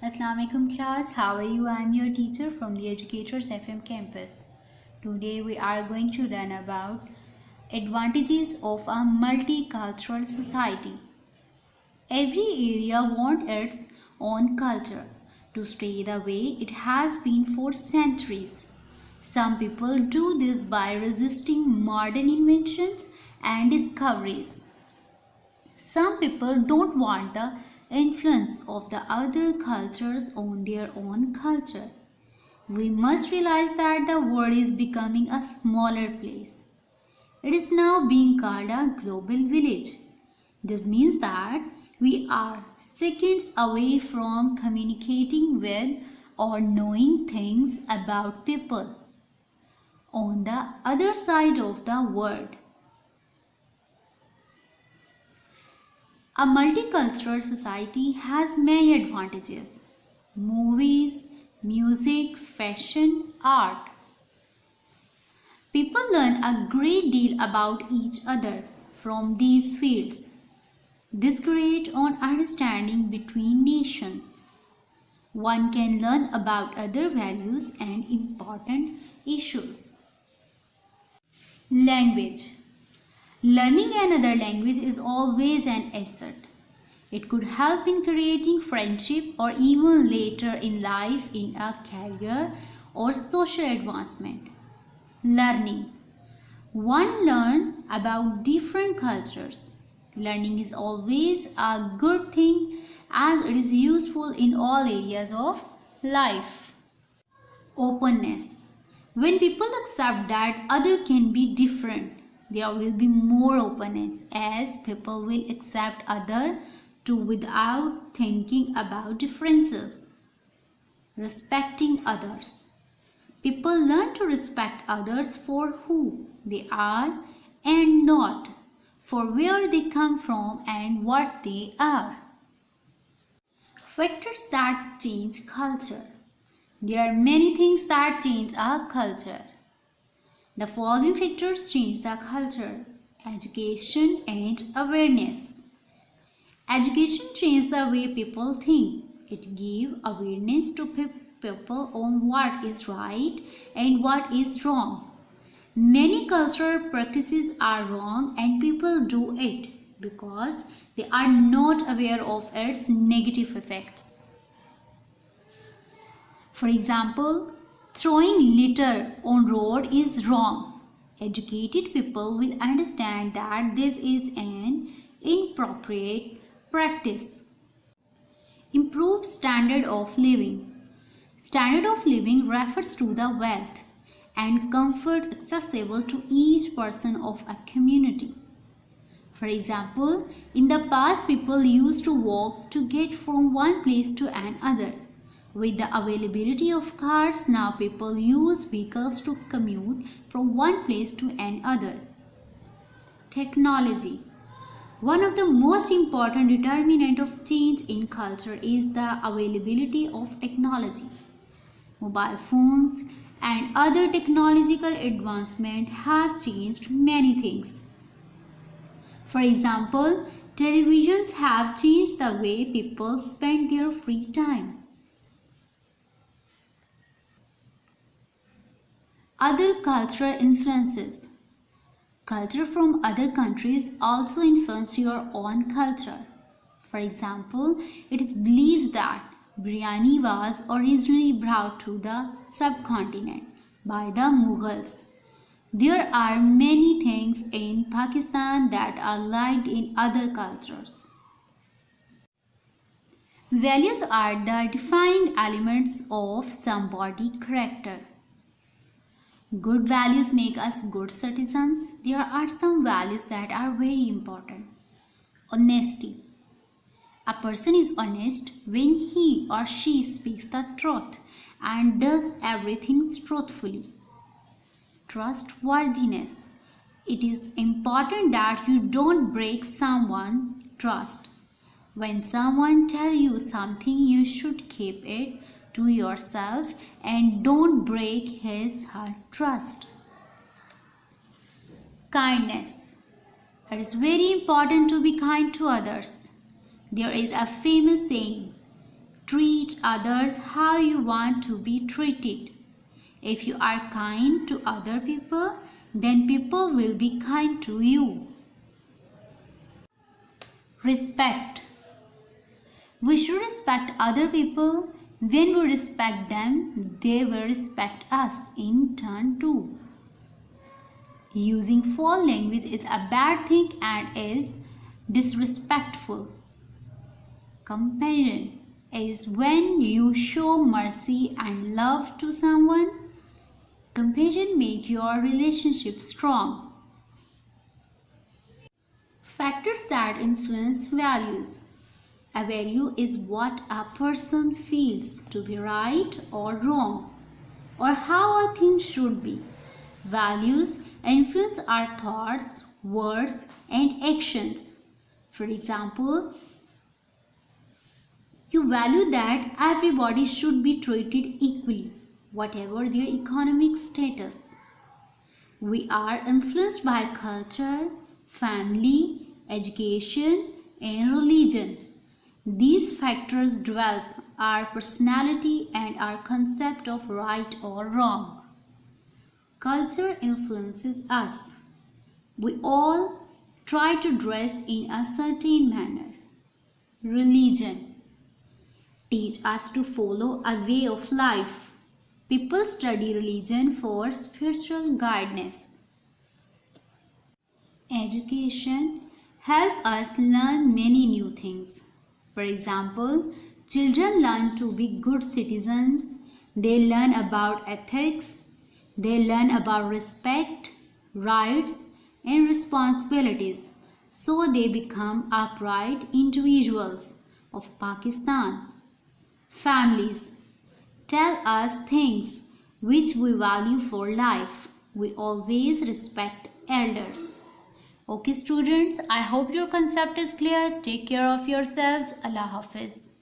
Assalamualaikum class, how are you? I am your teacher from the Educators FM campus. Today we are going to learn about advantages of a multicultural society. Every area wants its own culture to stay the way it has been for centuries. Some people do this by resisting modern inventions and discoveries. Some people don't want the influence of the other cultures on their own culture. We must realize that the world is becoming a smaller place. It is now being called a global village. This means that we are seconds away from communicating with or knowing things about people on the other side of the world. A multicultural society has many advantages: movies, music, fashion, art. People learn a great deal about each other from these fields. This creates an understanding between nations. One can learn about other values and important issues. Language. Learning another language is always an asset. It could help in creating friendship or even later in life in a career or social advancement. Learning. One learns about different cultures. Learning is always a good thing as it is useful in all areas of life. Openness. When people accept that others can be different, there will be more openness as people will accept others too without thinking about differences. Respecting others. People learn to respect others for who they are and not for where they come from and what they are. Factors that change culture. There are many things that change our culture. The following factors change the culture: education and awareness. Education changes the way people think. It gives awareness to people on what is right and what is wrong. Many cultural practices are wrong and people do it because they are not aware of its negative effects. For example, throwing litter on road is wrong. Educated people will understand that this is an inappropriate practice. Improved standard of living. Standard of living refers to the wealth and comfort accessible to each person of a community. For example, in the past people used to walk to get from one place to another. With the availability of cars, now people use vehicles to commute from one place to another. Technology. One of the most important determinants of change in culture is the availability of technology. Mobile phones and other technological advancements have changed many things. For example, televisions have changed the way people spend their free time. Other cultural influences. Culture from other countries also influence your own culture. For example, it is believed that biryani was originally brought to the subcontinent by the Mughals. There are many things in Pakistan that are liked in other cultures. Values are the defining elements of somebody's character. Good values make us good citizens. There are some values that are very important. Honesty. A person is honest when he or she speaks the truth and does everything truthfully. Trustworthiness. It is important that you don't break someone's trust. When someone tells you something, you should keep it to yourself and don't break his or her trust. Kindness. It is very important to be kind to others. There is a famous saying, Treat others how you want to be treated. If you are kind to other people, then people will be kind to you. Respect. We should respect other people. When we respect them, they will respect us in turn too. Using foul language is a bad thing and is disrespectful. Compassion is when you show mercy and love to someone. Compassion makes your relationship strong. Factors that influence values. A value is what a person feels to be right or wrong, or how a thing should be. Values influence our thoughts, words, and actions. For example, you value that everybody should be treated equally, whatever their economic status. We are influenced by culture, family, education, and religion. These factors develop our personality and our concept of right or wrong. Culture influences us. We all try to dress in a certain manner. Religion teach us to follow a way of life. People study religion for spiritual guidance. Education helps us learn many new things. For example, children learn to be good citizens. They learn about ethics. They learn about respect, rights, and responsibilities. So they become upright individuals of Pakistan. Families tell us things which we value for life. We always respect elders. Okay students, I hope your concept is clear. Take care of yourselves. Allah Hafiz.